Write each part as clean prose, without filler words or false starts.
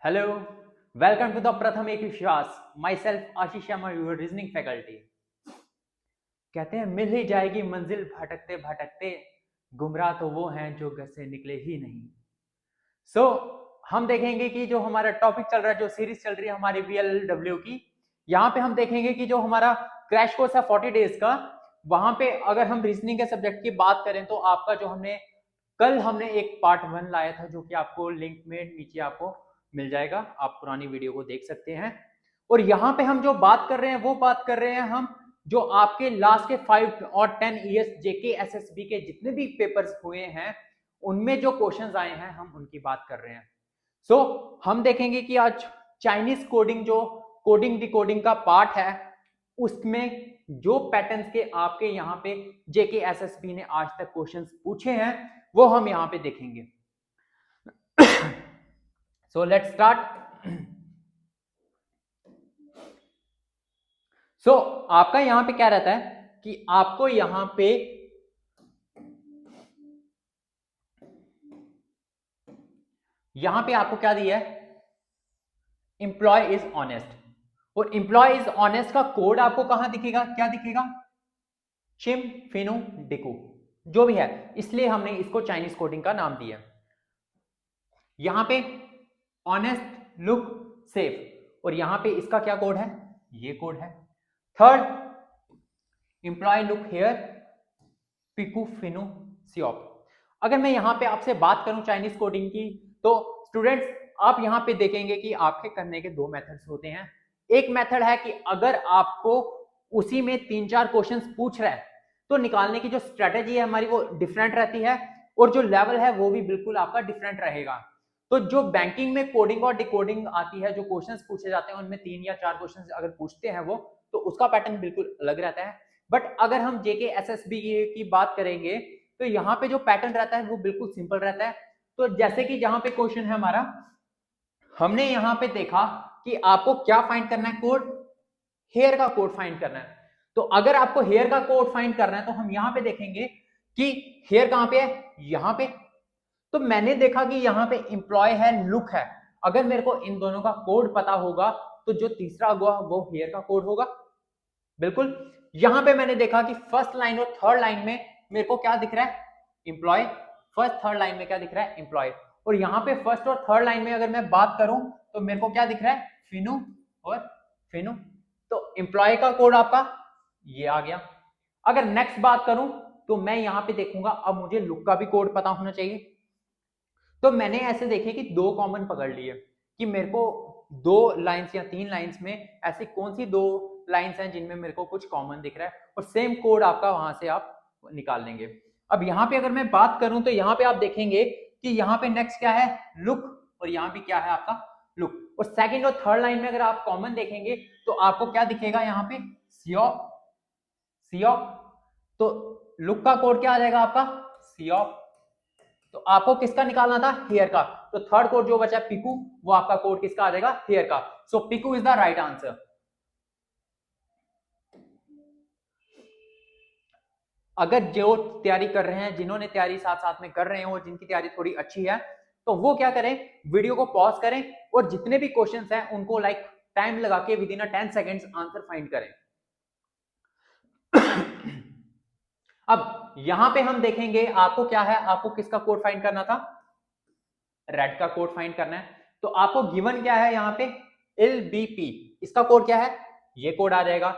Hello, welcome to the प्रथम एक विश्वास। Myself Ashish Sharma, your reasoning faculty. कहते हैं मिल ही जाएगी मंजिल भटकते भटकते, गुमराह तो वो हैं जो घर से निकले ही नहीं। सो हम देखेंगे कि जो हमारा टॉपिक चल रहा है, जो सीरीज चल रही है हमारी VLW की, यहाँ पे हम देखेंगे कि जो हमारा क्रैश कोर्स है 40 डेज का, वहां पे अगर हम रीजनिंग के सब्जेक्ट की बात करें तो आपका जो हमने एक पार्ट 1 लाया था, जो कि आपको लिंक में नीचे आपको मिल जाएगा, आप पुरानी वीडियो को देख सकते हैं। और यहाँ पे हम जो बात कर रहे हैं वो बात कर रहे हैं हम जो आपके लास्ट के 5 और 10 ईयर्स जेके एसएसबी के जितने भी पेपर्स हुए हैं उनमें जो क्वेश्चंस आए हैं हम उनकी बात कर रहे हैं। सो हम देखेंगे कि आज चाइनीज कोडिंग, जो कोडिंग डिकोडिंग का पार्ट है, उसमें जो पैटर्न्स के आपके यहाँ पे जेके एसएसबी ने आज तक क्वेश्चंस पूछे हैं वो हम यहाँ पे देखेंगे। So let's start. सो आपका यहां पे क्या रहता है कि आपको यहां पे आपको क्या दिया है, एम्प्लॉय इज ऑनेस्ट। और एम्प्लॉय इज ऑनेस्ट का कोड आपको कहां दिखेगा, क्या दिखेगा, चिम फिनो डिको, जो भी है, इसलिए हमने इसको चाइनीज कोडिंग का नाम दिया। यहां पे ऑनेस्ट लुक सेफ, और यहां पे इसका क्या कोड है, ये कोड है। Third, employ look here piku फिनो सियोप। अगर मैं यहां पे आपसे बात करूं चाइनीज कोडिंग की, तो स्टूडेंट्स आप यहां पे देखेंगे कि आपके करने के दो मेथड्स होते हैं। एक मेथड है कि अगर आपको उसी में 3-4 क्वेश्चंस पूछ रहा है तो निकालने की जो स्ट्रेटेजी है हमारी वो डिफरेंट रहती है, और जो लेवल है वो भी बिल्कुल आपका डिफरेंट रहेगा। तो जो बैंकिंग में कोडिंग और डिकोडिंग आती है, जो क्वेश्चंस पूछे जाते हैं उनमें 3 या 4 क्वेश्चंस अगर पूछते हैं वो, तो उसका पैटर्न बिल्कुल अलग रहता है। बट अगर हम जेके एसएसबी की बात करेंगे तो यहाँ पे जो पैटर्न रहता है वो बिल्कुल सिंपल रहता है। तो जैसे कि जहां पे क्वेश्चन है हमारा, हमने यहाँ पे देखा कि आपको क्या फाइंड करना है, कोड, हेयर का कोड फाइंड करना है। तो अगर आपको हेयर का कोड फाइंड करना है तो हम यहाँ पे देखेंगे कि हेयर कहां पे है, यहाँ पे। तो मैंने देखा कि यहाँ पे एम्प्लॉय है, लुक है। अगर मेरे को इन दोनों का कोड पता होगा तो जो तीसरा होगा वो हेयर का कोड होगा। बिल्कुल। यहां पे मैंने देखा कि फर्स्ट लाइन और थर्ड लाइन में मेरे को क्या दिख रहा है, एम्प्लॉय। फर्स्ट थर्ड लाइन में क्या दिख रहा है, एम्प्लॉय। और यहां पे फर्स्ट और थर्ड लाइन में अगर मैं बात करूं तो मेरे को क्या दिख रहा है, फिनो और फिनो। तो एम्प्लॉय का कोड आपका ये आ गया। अगर नेक्स्ट बात करूं तो मैं यहां पे देखूंगा, अब मुझे लुक का भी कोड पता होना चाहिए। तो मैंने ऐसे देखे कि दो कॉमन पकड़ लिए कि मेरे को 2 लाइन्स या 3 लाइन्स में ऐसी कौन सी 2 लाइन्स हैं जिनमें मेरे को कुछ कॉमन दिख रहा है, और सेम कोड आपका वहां से आप निकाल लेंगे। अब यहाँ पे अगर मैं बात करूं तो यहाँ पे आप देखेंगे कि यहाँ पे नेक्स्ट क्या है, लुक, और यहाँ भी क्या है आपका लुक। और सेकंड और थर्ड लाइन में अगर आप कॉमन देखेंगे तो आपको क्या दिखेगा, यहाँ पे सियोप, सियोप। तो लुक का कोड क्या आ जाएगा आपका, सियोप। तो आपको किसका निकालना था, हेयर का। तो थर्ड कोड जो बचा पिकू, वो आपका कोड किसका आ जाएगा, हेयर का। So piku is the right answer. अगर जो तैयारी कर रहे हैं, जिन्होंने तैयारी साथ साथ में कर रहे हैं और जिनकी तैयारी थोड़ी अच्छी है, तो वो क्या करें, वीडियो को पॉज करें और जितने भी क्वेश्चंस हैं उनको लाइक टाइम लगा के with in 10 seconds answer find करें। अब यहां पे हम देखेंगे आपको क्या है, आपको किसका कोड फाइंड करना था, रेड का कोड फाइंड करना है। तो आपको गिवन क्या है यहाँ पे, LBP, इसका कोड क्या है, ये कोड आ जाएगा।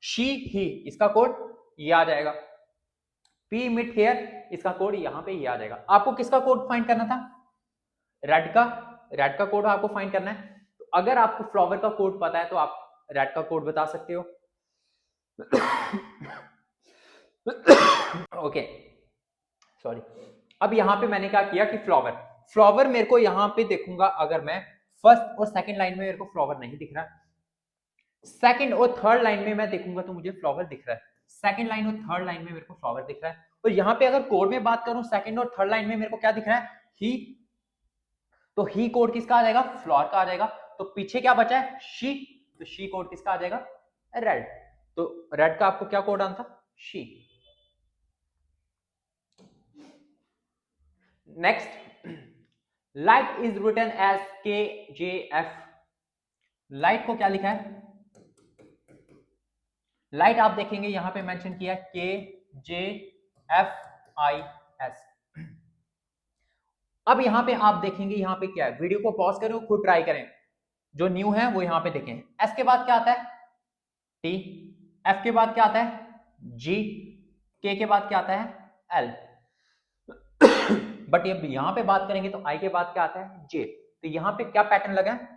शी ही, इसका कोड ये आ जाएगा। P मिट हेयर, इसका कोड यहाँ पे ये आ जाएगा। आपको किसका कोड फाइंड करना था, रेड का। रेड का कोड आपको फाइंड करना है। तो अगर आपको फ्लावर का कोड पता है तो आप रेड का कोड बता सकते हो। Okay, sorry. अब यहां पे मैंने क्या किया कि फ्लावर, फ्लावर मेरे को यहां पे देखूंगा, अगर मैं फर्स्ट और सेकंड लाइन में मेरे को फ्लावर नहीं दिख रहा, सेकंड और थर्ड लाइन में मैं देखूंगा तो मुझे फ्लावर दिख रहा है। सेकंड लाइन और थर्ड लाइन में मेरे को फ्लावर दिख रहा है। और यहां पे अगर कोड में बात करूं, सेकंड और थर्ड लाइन में मेरे को क्या दिख रहा है, ही। तो ही कोड किसका आ जाएगा, फ्लावर का आ जाएगा। तो पीछे क्या बचा है, शी। तो शी कोड किसका आ जाएगा, रेड। तो रेड का आपको क्या कोड आना था, she. Next, light is written as KJF। Light को क्या लिखा है? लाइट आप देखेंगे यहां पे मेंशन किया है KJFIS। अब यहां पे आप देखेंगे यहां पे क्या है, वीडियो को पॉज करें, खुद ट्राई करें, जो न्यू है वो यहां पे देखें। एस के बाद क्या आता है? T। F के बाद क्या आता है? G। K के बाद क्या आता है? L। बट ये यहां पे बात करेंगे तो I के बाद क्या आता है? J। तो यहां पे क्या पैटर्न लगा है?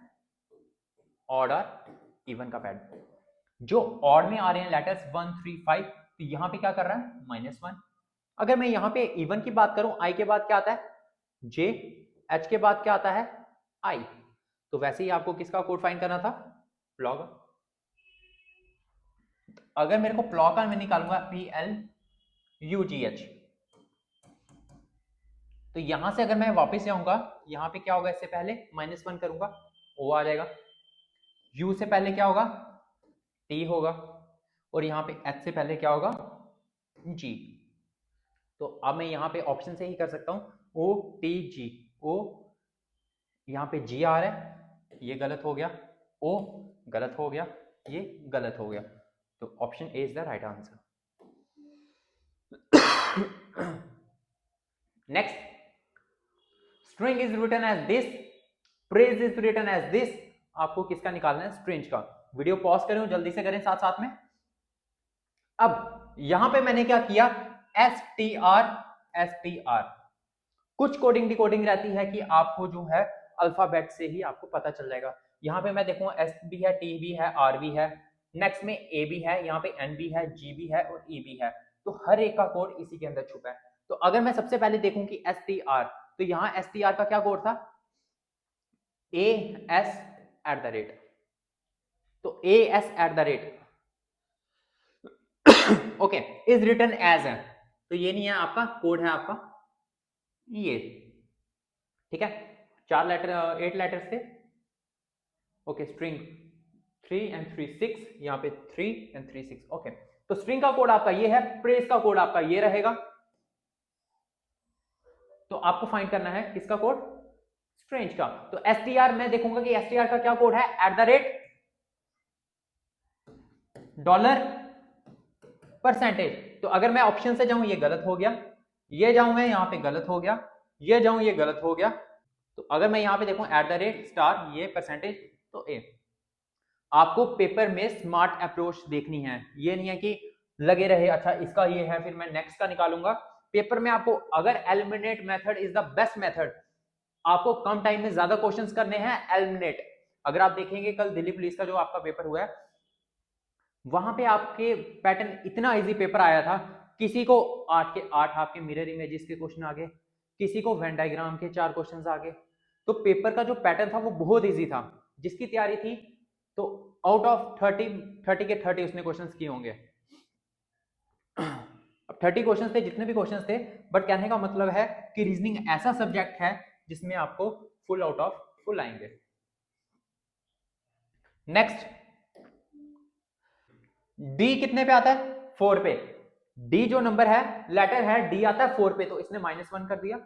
ऑड और इवन का पैटर्न। जो ऑड में आ रहे हैं लेटर्स 1 3 5, तो यहां पे क्या कर रहा है? -1। अगर मैं यहां पे इवन की बात करूं, I के बाद क्या आता है? J। H के बाद क्या आता है? I। तो वैसे ही आपको किसका कोड फाइंड करना था? प्लॉग। अगर मेरे को प्लॉग का मैं निकालूंगा PLUGH, तो यहां से अगर मैं वापस जाऊंगा, यहां पे क्या होगा? इससे पहले -1 करूंगा, O आ जाएगा। U से पहले क्या होगा? T होगा। और यहां पे H से पहले क्या होगा? G। तो अब मैं यहां पे ऑप्शन से ही कर सकता हूं, OTG। O यहां पे G आ रहा है, ये गलत हो गया, O गलत हो गया, ये गलत हो गया। तो option A is the right answer. Next, string is written as this, praise is written as this. आपको किसका निकालना है? स्ट्रिंग का। वीडियो पॉज करें, जल्दी से करें साथ साथ में। अब यहां पे मैंने क्या किया? STR। कुछ कोडिंग डिकोडिंग रहती है कि आपको जो है अल्फाबेट से ही आपको पता चल जाएगा। यहां पे मैं देखूंगा S भी है, T भी है, R भी है, नेक्स्ट में A भी है, यहाँ पे N भी है, G भी है और E भी है। तो हर एक का कोड इसी के अंदर छुपा है। तो अगर मैं सबसे पहले देखूं कि STR, तो यहाँ STR का क्या कोड था? AS@। तो AS@, okay, is written as है, तो ये नहीं है आपका कोड, है आपका ये, ठीक है। 8 लेटर्स थे, ओके। स्ट्रिंग 3 and 3 6, यहाँ पे 3 and 3 6, ओके। तो स्ट्रिंग का कोड आपका ये है, प्रेस का कोड आपका ये रहेगा। तो आपको फाइंड करना है किसका कोड? स्ट्रिंग का। तो STR मैं देखूंगा कि STR का क्या कोड है? $%। तो अगर मैं ऑप्शन से जाऊं, ये गलत हो गया, ये जाऊं मैं यहाँ पे गलत हो गया, ये जाऊं ये गलत हो गया। तो अगर मैं यहाँ पे देखूं $, ये परसेंटेज, तो ए। आपको पेपर में स्मार्ट अप्रोच देखनी है, ये नहीं है कि लगे रहे अच्छा इसका ये है फिर मैं नेक्स्ट का निकालूंगा। पेपर में आपको अगर eliminate method is the best method, आपको कम टाइम में ज्यादा क्वेश्चंस करने हैं, एलिमिनेट। अगर आप देखेंगे कल दिल्ली पुलिस का जो आपका पेपर हुआ है, वहां पे आपके पैटर्न इतना इजी पेपर आया था, किसी को 8 के 8 आपके मिरर इमेजेस के क्वेश्चन आ गए, किसी को वेन डायग्राम के 4 क्वेश्चन आ गए। तो पेपर का जो पैटर्न था वो बहुत इजी था, जिसकी तैयारी थी तो आउट ऑफ 30 के 30 उसने क्वेश्चंस किए होंगे। अब 30 क्वेश्चंस थे, जितने भी क्वेश्चंस थे, बट कहने का मतलब है कि रीजनिंग ऐसा सब्जेक्ट है जिसमें आपको फुल आउट ऑफ फुल आएंगे। नेक्स्ट, डी कितने पे आता है? 4 पे। डी जो नंबर है, लेटर है, डी आता है 4 पे, तो इसने -1 कर दिया।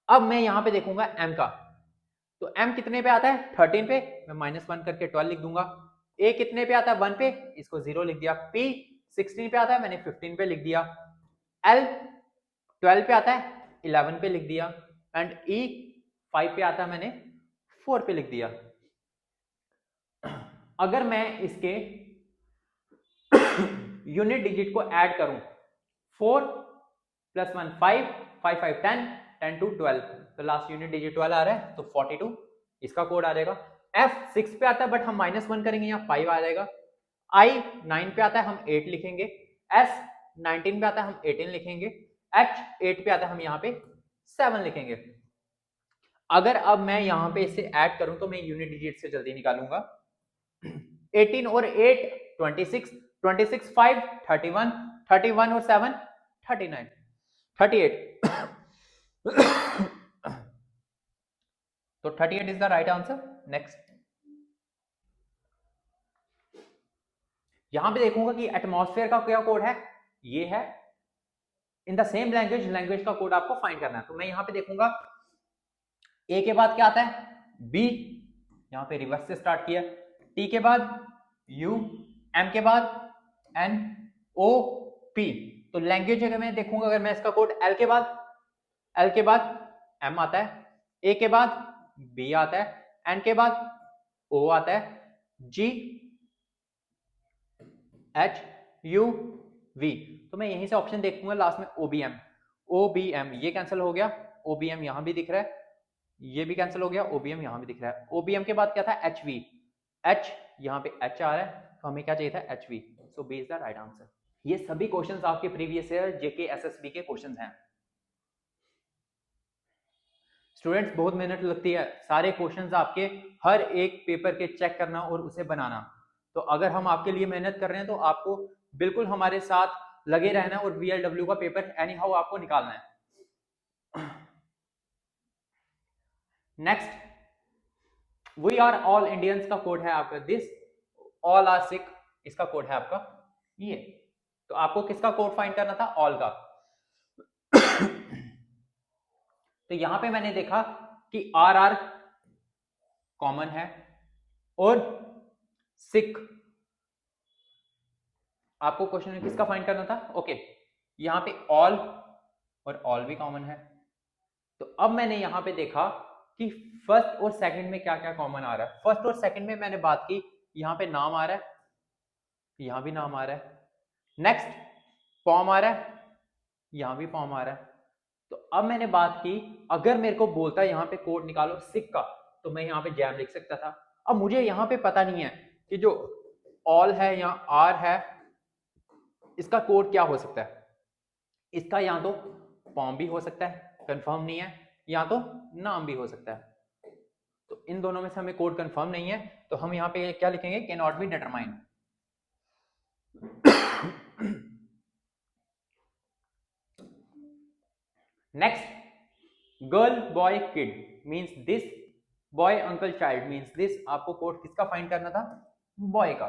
अब मैं यहां पे देखूंगा एम का, तो एम कितने पे आता है? 13 पे, मैं -1 करके 12 लिख दूंगा। ए कितने पे आता है? 1 पे, इसको 0 लिख दिया। पी 16 पे आता है, मैंने 15 पे लिख दिया। एल 12 पे आता है, 11 पे लिख दिया। एंड ई 5 पे आता है, मैंने 4 पे लिख दिया। अगर मैं इसके यूनिट डिजिट को ऐड करूं, 4 + 1 5, 5 5 10, 10 to 12, तो लास्ट यूनिट डिजिट 12 आ रहा है, तो 42 इसका कोड आ जाएगा। F 6 पे आता है, बट हम -1 करेंगे, यहाँ 5 आ जाएगा। I 9 पे आता है, हम 8 लिखेंगे। S 19 पे आता है, हम 18 लिखेंगे। H 8 पे आता है, हम यहाँ पे 7 लिखेंगे। अगर अब मैं यहाँ पे इसे ऐड करूं तो मैं यूनिट डिजिट से जल्दी निकालूंगा। 18 और 8 26, 26 5 31, 31 और 7 39, 38। तो 38 is the right answer. Next, यहां पे देखूंगा कि एटमॉस्फेयर का क्या कोड है, ये है। इन द सेम लैंग्वेज का कोड आपको फाइंड करना है। तो मैं यहां पे देखूंगा ए के बाद क्या आता है? बी, यहां पे रिवर्स से स्टार्ट किया, टी के बाद यू, एम के बाद एन, ओ, पी। तो लैंग्वेज अगर मैं देखूंगा, अगर मैं इसका कोड एल के बाद एम आता है, ए के बाद बी आता है, एन के बाद ओ आता है, जी, एच, यू, वी। तो मैं यहीं से ऑप्शन देखूंगा लास्ट में ओबीएम। ओबीएम ये कैंसिल हो गया, ओबीएम यहां भी दिख रहा है, ये भी कैंसिल हो गया, ओबीएम यहां भी दिख रहा है। ओबीएम के बाद क्या था? एच वी, एच यहां पे एच आ रहा है, तो हमें क्या चाहिए था? H V. So B is the right answer. ये सभी क्वेश्चंस आपके प्रीवियस ईयर जेके एसएसबी के क्वेश्चंस हैं। स्टूडेंट्स बहुत मेहनत लगती है सारे क्वेश्चंस आपके हर एक पेपर के चेक करना और उसे बनाना। तो अगर हम आपके लिए मेहनत कर रहे हैं तो आपको बिल्कुल हमारे साथ लगे रहना और वीएलडब्ल्यू का पेपर एनी हाउ आपको निकालना है। Next, we are all Indians का कोड है आपका दिस, ऑल आर सिक इसका कोड है आपका ये। तो आपको किसका कोड फाइंड करना था? ऑल का। तो यहां पे मैंने देखा कि आर आर कॉमन है और सिक आपको क्वेश्चन में किसका फाइंड करना था? ओके, यहां पे ऑल और ऑल भी कॉमन है। तो अब मैंने यहां पे देखा कि फर्स्ट और सेकंड में क्या क्या कॉमन आ रहा है। फर्स्ट और सेकंड में मैंने बात की, यहां पे नाम आ रहा है, यहां भी नाम आ रहा है। नेक्स्ट पॉम आ रहा है, यहां भी पॉम आ रहा है। तो अब मैंने बात की, अगर मेरे को बोलता है यहां पे कोड निकालो सिक का, तो मैं यहां पे जैम लिख सकता था। अब मुझे यहां पे पता नहीं है कि जो ऑल है या आर है इसका कोड क्या हो सकता है। इसका या तो पॉम भी हो सकता है, कंफर्म नहीं है, या तो नाम भी हो सकता है। तो इन दोनों में से हमें कोड कंफर्म नहीं है, तो हम यहां पे क्या लिखेंगे? Can not be determined. Next, girl boy kid means this, boy uncle child means this. आपको कोड किसका फाइंड करना था? बॉय का।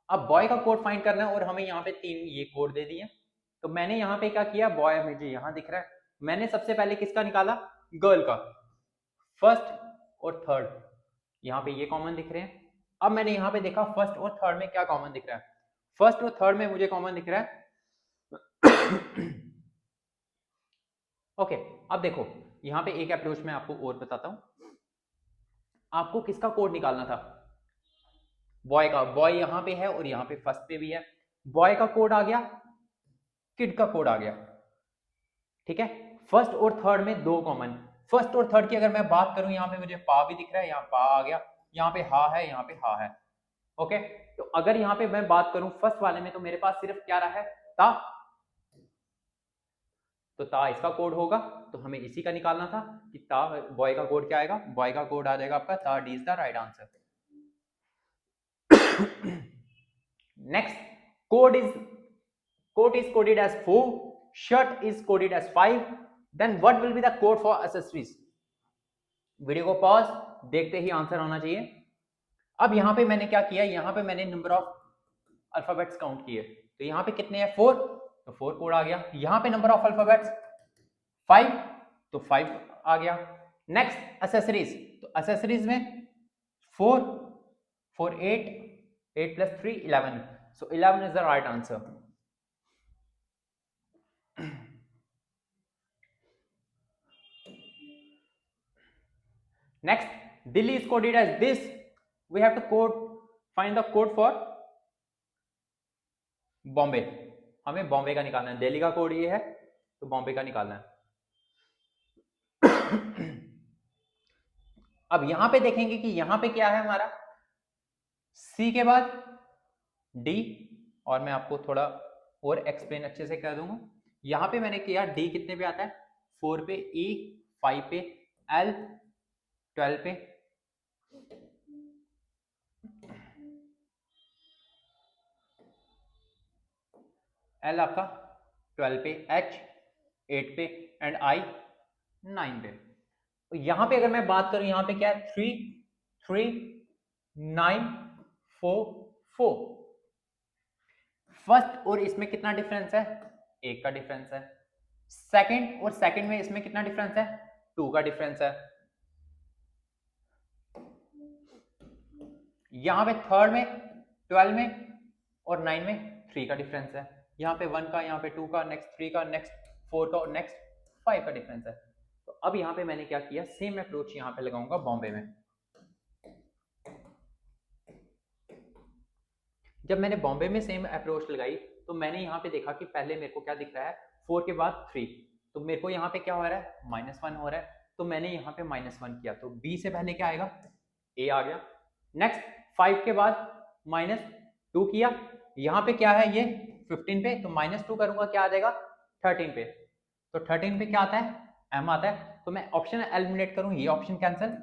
अब बॉय का कोड फाइंड करना है और हमें यहाँ पे 3 ये कोड दे दिए। तो मैंने यहाँ पे क्या किया? बॉय मुझे यहाँ दिख रहा है, मैंने सबसे पहले किसका निकाला? गर्ल का। फर्स्ट और थर्ड यहाँ पे ये कॉमन दिख रहे हैं। अब मैंने यहाँ पे देखा फर्स्ट और थर्ड में क्या कॉमन दिख रहा है। फर्स्ट और थर्ड में मुझे कॉमन दिख रहा है ओके, अब देखो यहाँ पे एक अप्रोच मैं आपको और बताता हूं। आपको किसका कोड निकालना था? बॉय का। बॉय यहाँ पे है और यहाँ पे फर्स्ट पे भी है। बॉय का कोड आ गया, किड का कोड आ गया, ठीक है। फर्स्ट और थर्ड में 2 कॉमन। फर्स्ट और थर्ड की अगर मैं बात करूं, यहाँ पे मुझे पा भी दिख रहा है, यहाँ पा आ गया, यहाँ पे हा है, यहाँ पे हा है। ओके, तो अगर यहाँ पे मैं बात करूं फर्स्ट वाले में, तो मेरे पास सिर्फ क्या रहा है? ता। तो ता इसका कोड होगा, तो हमें इसी का निकालना था कि ता बॉय का कोड क्या आएगा? बॉय का कोड आ जाएगा आपका ता। D is the right answer. Next, code is coded as 4, shirt is coded as 5, then what will be the code for accessories? Video को पॉज, देखते ही आंसर होना चाहिए। अब यहां पे मैंने क्या किया? यहां पे मैंने नंबर ऑफ अल्फाबेट्स काउंट किए। तो यहां पे कितने हैं? 4, तो 4 कोड आ गया। यहां पे नंबर ऑफ अल्फाबेट्स 5, तो 5 आ गया। नेक्स्ट, एसेसरीज, तो एसेसरीज में 4 4 8 8 plus 3 11, so 11 is the right answer. Next, Delhi is coded as this. We have to find the code for Bombay. हमें बॉम्बे का निकालना है। दिल्ली का कोड ये है, तो बॉम्बे का निकालना है। अब यहां पे देखेंगे कि यहां पे क्या है हमारा? सी के बाद डी, और मैं आपको थोड़ा और एक्सप्लेन अच्छे से कर दूंगा। यहां पे मैंने किया, डी कितने पे आता है? 4 पे, ई 5 पे, एल 12 पे, एल आपका 12 पे, एच 8 पे, एंड आई 9 पे। तो यहां पे अगर मैं बात करूं, यहां पे क्या है? 3 3 9 4 4। फर्स्ट और इसमें कितना डिफरेंस है? 1 का डिफरेंस है। सेकंड और सेकंड में इसमें कितना डिफरेंस है? 2 का डिफरेंस है, यहाँ पे थर्ड में 12 में और 9 में 3 का डिफरेंस है, यहाँ पे 1 का, यहाँ पे 2 का, नेक्स्ट 3 का, नेक्स्ट 4 का और नेक्स्ट 5 का डिफरेंस है। तो अब यहाँ पे मैंने क्या किया, सेम अप्रोच यहाँ पे लगाऊंगा बॉम्बे में। जब मैंने बॉम्बे में सेम अप्रोच लगाई तो मैंने यहाँ पे देखा कि पहले मेरे को क्या दिख रहा है, 4 के बाद 3, तो मेरे को यहाँ पे क्या हो रहा है, -1 हो रहा है, तो मैंने यहाँ पे -1 किया, तो B से पहले क्या आएगा, A आ गया। नेक्स्ट 5 के बाद -2 किया, यहाँ पे क्या है ये 15 पे, तो -2 करूंगा क्या आ जाएगा 13 पे, तो 13 पे क्या आता है, M आता है, तो मैं ऑप्शन एलिमिनेट करूं, ये ऑप्शन कैंसिल,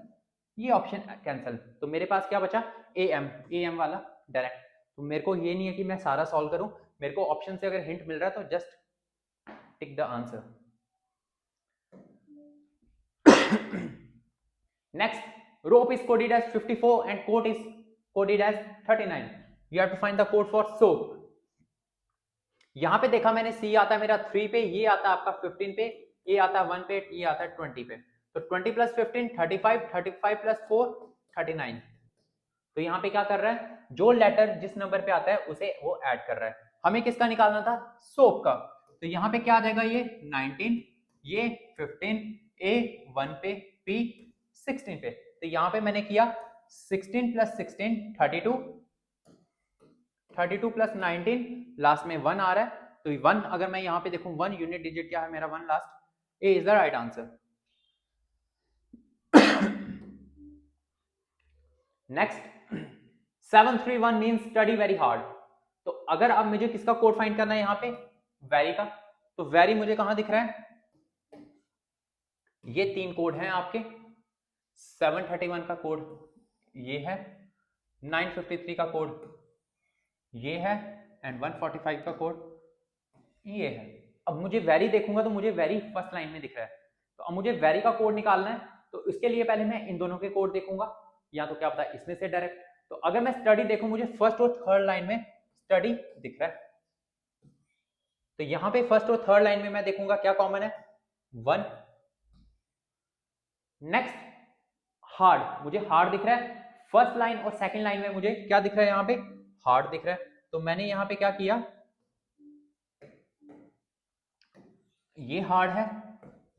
ये ऑप्शन कैंसिल, तो मेरे पास क्या बचा, AM वाला डायरेक्ट। तो मेरे को ये नहीं है कि मैं सारा सॉल्व करूं, मेरे को ऑप्शन से अगर हिंट मिल रहा है तो just tick the answer. Next, rope is coded as 54 and coat is coded as 39. You have to find the code for soap. यहां पे देखा मैंने, C आता है मेरा 3 पे, ये आता है आपका 15 पे, A आता है 1 पे, ये आता है 20 पे, तो 20 प्लस 15 35, 35 प्लस 4 39। तो यहाँ पे क्या कर रहा है, जो लेटर जिस नंबर पे आता है उसे वो ऐड कर रहा है। हमें किसका निकालना था, सोप का, तो यहाँ पे क्या आ जाएगा, ये 19, ये 15, A 1 पे, P 16 पे, तो यहाँ पे मैंने किया 16 प्लस 16 32, 32 प्लस 19, लास्ट में 1 आ रहा है, तो 1 अगर मैं यहाँ पे देखूं, 1 यूनिट डिजिट क्या है मेरा, 1 last, A is the right answer. Next, 731 means study very hard, तो अगर अब मुझे किसका कोड फाइंड करना है यहाँ पे, वेरी का, तो वेरी मुझे कहां दिख रहा है, ये 3 कोड हैं आपके, 731 का कोड ये है, 953 का कोड ये है, एंड 145 का कोड ये है। अब मुझे वेरी देखूंगा तो मुझे वेरी फर्स्ट लाइन में दिख रहा है, तो अब मुझे वेरी का कोड निकालना है, तो इसके लिए पहले मैं इन दोनों के कोड देखूंगा, या तो क्या पता है इसमें से डायरेक्ट, तो अगर मैं स्टडी देखूं, मुझे फर्स्ट और थर्ड लाइन में स्टडी दिख रहा है, तो यहां पे फर्स्ट और थर्ड लाइन में मैं देखूंगा क्या कॉमन है, 1। नेक्स्ट, हार्ड, मुझे हार्ड दिख रहा है, फर्स्ट लाइन और सेकंड लाइन में मुझे क्या दिख रहा है, यहाँ पे हार्ड दिख रहा है, तो मैंने यहाँ पे क्या किया, ये हार्ड है,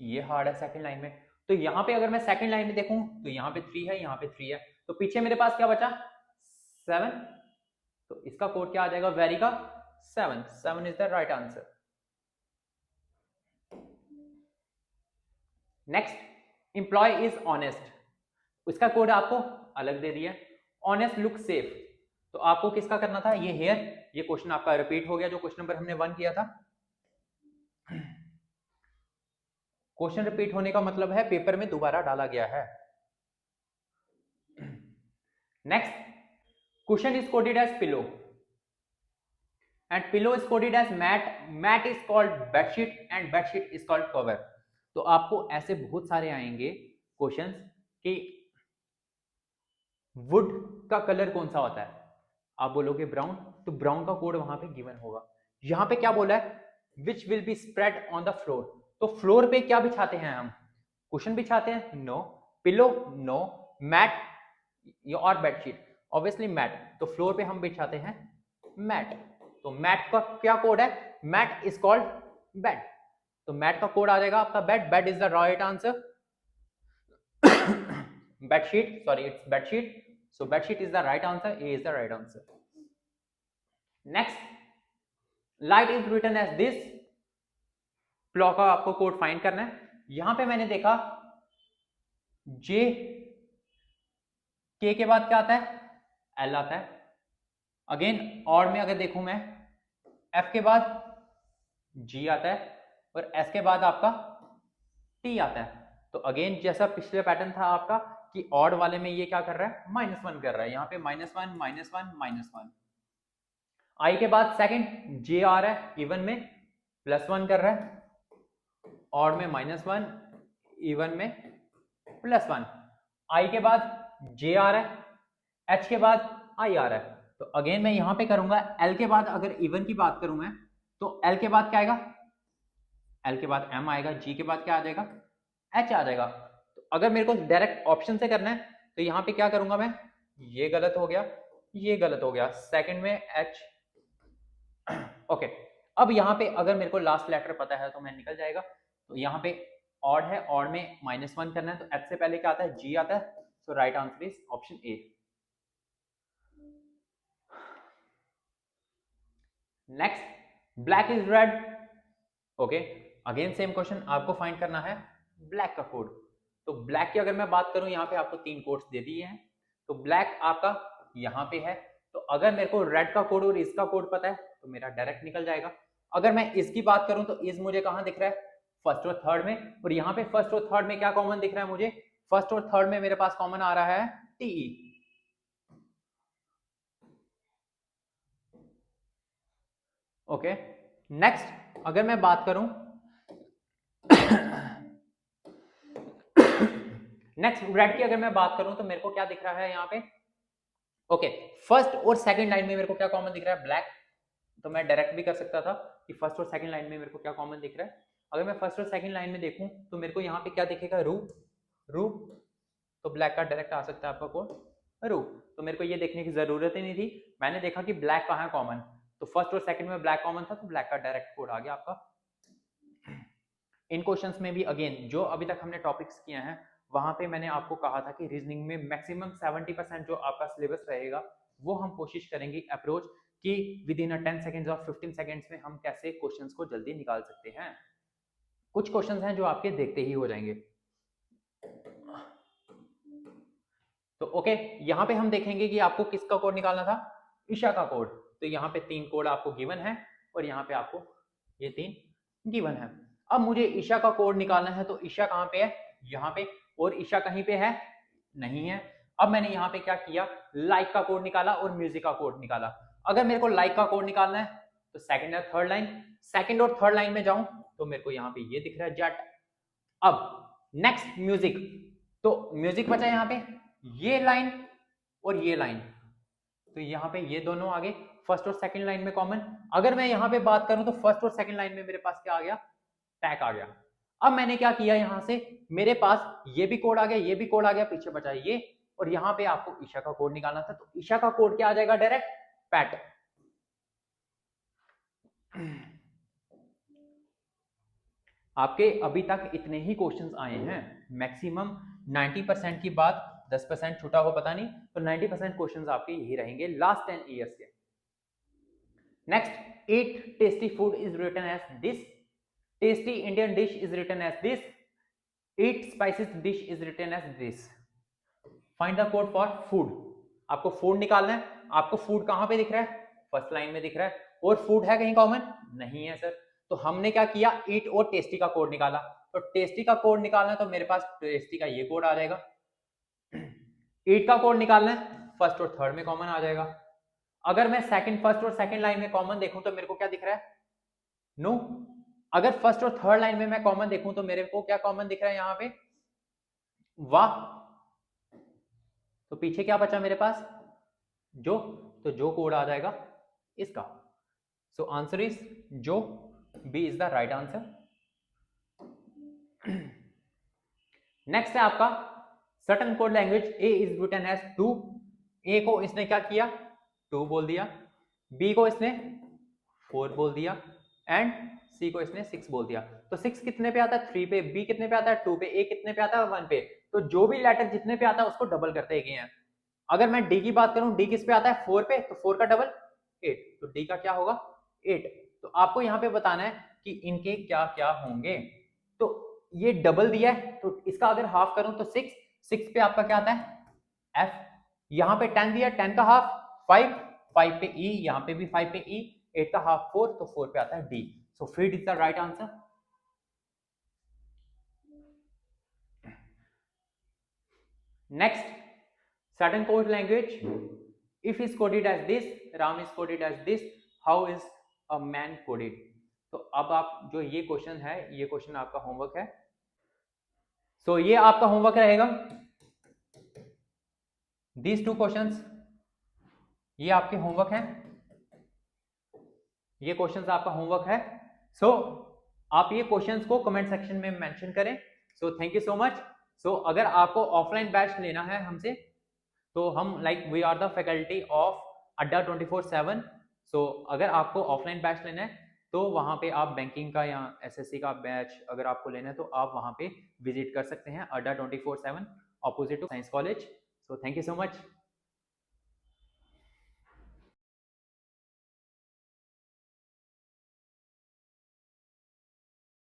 ये हार्ड है सेकंड लाइन में, तो यहाँ पे अगर मैं सेकंड लाइन में देखूं तो यहाँ पे 3 है, यहाँ पे 3 है, तो पीछे मेरे पास क्या बचा, 7, तो इसका कोड क्या आ जाएगा, वेरी का 7 is the right answer. Next, employ is honest, इसका कोड आपको अलग दे दिया, ऑनेस्ट लुक सेफ, तो आपको किसका करना था, ये हेयर, ये क्वेश्चन आपका रिपीट हो गया जो क्वेश्चन नंबर हमने 1 किया था। क्वेश्चन रिपीट होने का मतलब है पेपर में दोबारा डाला गया है। Next, cushion is coded as pillow and pillow is coded as mat, mat is called bedsheet and bedsheet is called cover। तो आपको ऐसे बहुत सारे आएंगे क्वेश्चंस कि वुड का कलर कौन सा होता है, आप बोलोगे ब्राउन, तो ब्राउन का कोड वहां पे गिवन होगा। यहां पे क्या बोला है, which will be spread on the floor, तो फ्लोर पे क्या बिछाते हैं हम, कुशन बिछाते हैं, नो, पिलो नो, मैट और बेडशीट ऑब्वियसली मैट, तो फ्लोर पे हम बिछाते हैं मैट, तो मैट का क्या कोड है, मैट इज कॉल्ड बेड, तो मैट का कोड आ जाएगा आपका bed, bed is the right answer. Bedsheet, sorry it's bedsheet, so bedsheet is the right answer, A is the right answer। next, light is written as this, clock का आपको code find करना है। यहां पे मैंने देखा J, K के बाद क्या आता है, L आता है, अगेन और में अगर देखूं मैं, F के बाद G आता है और S के बाद आपका T आता है, तो अगेन जैसा पिछले पैटर्न था आपका कि ऑड वाले में ये क्या कर रहा है, -1 कर रहा है, यहाँ पे -1 -1 -1। आई के बाद सेकंड J आ रहा है, इवन में +1 कर रहा है, ऑड में -1, इवन में +1। आई के बाद J आ रहा है, H के बाद I आ रहा है, तो अगेन मैं यहाँ पे करूंगा L के बाद, अगर इवन की बात करूं मैं, तो L के बाद क्या आएगा, L के बाद M आएगा, G के बाद क्या आ जाएगा एच आ जाएगा। तो अगर मेरे को डायरेक्ट ऑप्शन से करना है तो यहाँ पे क्या करूंगा मैं, ये गलत हो गया, ये गलत हो गया, सेकंड में एच। ओके, अब यहाँ पे अगर मेरे को लास्ट लेटर पता है तो मैं निकल जाएगा। तो यहाँ पे ऑड है, ऑड में -1 करना है, तो एच से पहले क्या आता है, जी आता है। So right answer is option A. Next, black is red. Okay, again same question, आपको फाइंड करना है ब्लैक का कोड। तो ब्लैक की अगर मैं बात करूं, यहाँ पे आपको 3 कोड्स दे दिए हैं। तो ब्लैक आपका यहाँ पे है, तो अगर मेरे को रेड का कोड और इसका कोड पता है तो मेरा डायरेक्ट निकल जाएगा। अगर मैं इसकी बात करूं तो इस मुझे कहां दिख रहा है, फर्स्ट और थर्ड में, और यहाँ पे फर्स्ट और थर्ड में क्या कॉमन दिख रहा है मुझे, फर्स्ट और थर्ड में मेरे पास कॉमन आ रहा है टीई। ओके, नेक्स्ट अगर मैं बात करूं नेक्स्ट रेड की अगर मैं बात करूं तो मेरे को क्या दिख रहा है यहाँ पे, ओके, फर्स्ट और सेकंड लाइन में मेरे को क्या कॉमन दिख रहा है, ब्लैक। तो मैं डायरेक्ट भी कर सकता था कि फर्स्ट और सेकंड लाइन में मेरे को क्या कॉमन दिख रहा है। अगर मैं फर्स्ट और सेकंड लाइन में देखूं तो मेरे को यहाँ पे क्या दिखेगा, रू, रू। तो ब्लैक का डायरेक्ट आ सकता है आपका कोड रू। तो मेरे को ये देखने की जरूरत ही नहीं थी, मैंने देखा कि ब्लैक कहाँ है कॉमन, तो फर्स्ट और सेकंड में ब्लैक कॉमन था, तो ब्लैक का डायरेक्ट कोड आ गया आपका। इन क्वेश्चंस में भी अगेन जो अभी तक हमने टॉपिक्स किए हैं, वहां पे मैंने आपको कहा था कि रीजनिंग में मैक्सिमम 70% जो आपका सिलेबस रहेगा वो हम कोशिश करेंगे अप्रोच कि विद इन 10 सेकेंड्स और 15 सेकेंड्स में हम कैसे क्वेश्चंस को जल्दी निकाल सकते हैं। कुछ क्वेश्चंस हैं जो आपके देखते ही हो जाएंगे। तो ओके, यहाँ पे हम देखेंगे कि आपको किसका कोड निकालना था, ईशा का कोड। तो यहाँ पे 3 कोड आपको गिवन है और यहाँ पे आपको ये 3 गिवन है। अब मुझे ईशा का कोड निकालना है, तो ईशा कहाँ पे है, यहाँ पे, और ईशा कहीं पे है, नहीं है। अब मैंने यहाँ पे क्या किया, लाइक का कोड निकाला और म्यूजिक का कोड निकाला। अगर मेरे को लाइक का कोड निकालना है तो सेकंड और थर्ड लाइन, सेकंड और थर्ड लाइन में जाऊं तो मेरे को यहाँ पे ये दिख रहा है जेट। अब नेक्स्ट म्यूजिक, तो म्यूजिक बचा यहाँ पे ये लाइन और ये लाइन, तो यहाँ पे ये दोनों आगे फर्स्ट और सेकंड लाइन में कॉमन। अगर मैं यहाँ पे बात करूं तो फर्स्ट और सेकंड लाइन में मेरे पास क्या आ गया, टैग आ गया। अब मैंने क्या किया, यहां से मेरे पास ये भी कोड आ गया, ये भी कोड आ गया, पीछे बचा ये, और यहाँ पे आपको ईशा का कोड निकालना था। तो ईशा का कोड क्या आ जाएगा, डायरेक्ट पैट। आपके अभी तक इतने ही क्वेश्चंस आए हैं, मैक्सिमम 90% की बात, 10% छूटा हो पता नहीं, तो 90% क्वेश्चंस आपके यही रहेंगे लास्ट 10 ईयर्स के। Next, eat tasty food is written as this, tasty Indian dish is written as this, eat spices dish is written as this. Find the code for food. आपको फूड निकालना है, आपको food कहां पे दिख रहा है, फर्स्ट लाइन में दिख रहा है, और फूड है कहीं कॉमन, नहीं है सर। तो हमने क्या किया, ईट और टेस्टी का कोड निकाला। तो टेस्टी का कोड निकालना है तो मेरे पास टेस्टी का ये कोड आ जाएगा। ईट का कोड निकालना है, फर्स्ट और थर्ड में कॉमन आ जाएगा। अगर मैं सेकंड, फर्स्ट और सेकंड लाइन में कॉमन देखूं तो मेरे को क्या दिख रहा है, नो। अगर फर्स्ट और थर्ड लाइन में मैं कॉमन देखूं तो मेरे को क्या कॉमन दिख रहा है, यहां पे वाह। तो पीछे क्या बचा मेरे पास, जो, तो जो कोड आ जाएगा इसका। सो आंसर इज जो, B is the right answer. Next है आपका certain code language A is written as 2। A को इसने क्या किया, 2 बोल दिया, बी को इसने 4 बोल दिया, एंड सी को इसने 6 बोल दिया। तो 6 कितने पे आता है, 3 पे, बी कितने पे आता है, 2 पे, ए कितने पे आता है, 1 पे। तो जो भी लेटर जितने पे आता है उसको डबल करते गए हैं। अगर मैं डी की बात करूं, डी किस पे आता है, 4 पे, तो 4 का डबल 8, तो डी का क्या होगा 8। तो आपको यहाँ पे बताना है कि इनके क्या क्या होंगे। तो ये डबल दिया है, तो इसका अगर हाफ करूं तो 6, 6 पे आपका क्या आता है एफ। यहाँ पे 10 दिया, 10 का हाफ 5, 5 पे ई, यहाँ पे भी 5 पे ई, 8 का हाफ 4, तो 4 पे आता है D. So feed is the right answer. Next, certain code language, if is coded as this, Ram is coded as this, how is a man coded। तो अब आप जो ये क्वेश्चन है, ये क्वेश्चन आपका होमवर्क है। सो ये आपका होमवर्क रहेगा, these 2 क्वेश्चंस ये आपके होमवर्क हैं, ये क्वेश्चंस आपका होमवर्क है। सो आप ये क्वेश्चंस को कमेंट सेक्शन में मेंशन करें so thank you so much. So अगर आपको ऑफलाइन बैच लेना है हमसे, तो हम like we are the faculty of Adda 24/7। सो अगर आपको ऑफलाइन बैच लेना है तो वहाँ पे आप बैंकिंग का या एसएससी का बैच अगर आपको लेना है तो आप वहाँ पे विजिट कर सकते हैं, Adda 24/7 opposite to science college. So thank you so much.